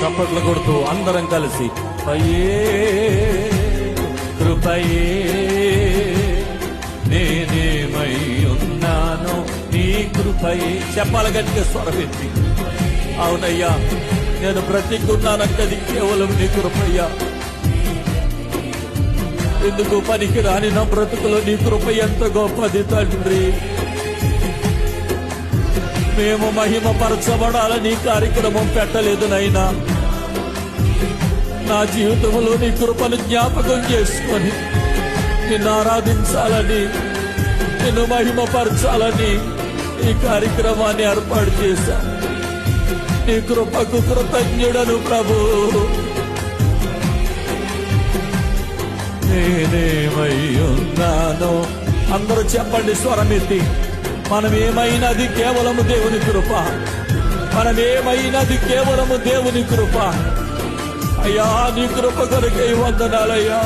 చప్పట్లు కొడుతూ అందరం కలిసి కృపయే నేనేమై ఉన్నాను నీ కృపయే. చెప్పాలి గట్టిగా స్వరపెట్టి. అవునయ్యా, నేను బ్రతికున్నానంటే అది కేవలం నీ కృపయ్యా. ఎందుకు పనికి రాని నా బ్రతుకులో నీ కృప ఎంత గొప్పది తండ్రి. మేము మహిమపరచబడాలని కార్యక్రమం పెట్టలేదు నైనా. నా జీవితంలో నీ కృపను జ్ఞాపకం చేసుకొని నిన్ను ఆరాధించాలని, నిన్ను మహిమపరచాలని ఈ కార్యక్రమాన్ని ఏర్పాటు చేశాను. నీ కృపకు కృతజ్ఞుడను ప్రభు. నేనేమై ఉన్నాను. అందరూ చెప్పండి స్వరమెత్తి. మనమేమైనది కేవలము దేవుని కృప. మనమేమైనది కేవలము దేవుని కృప. అయ్యా, నీ కృప కొరకే వందనాలయ్యా.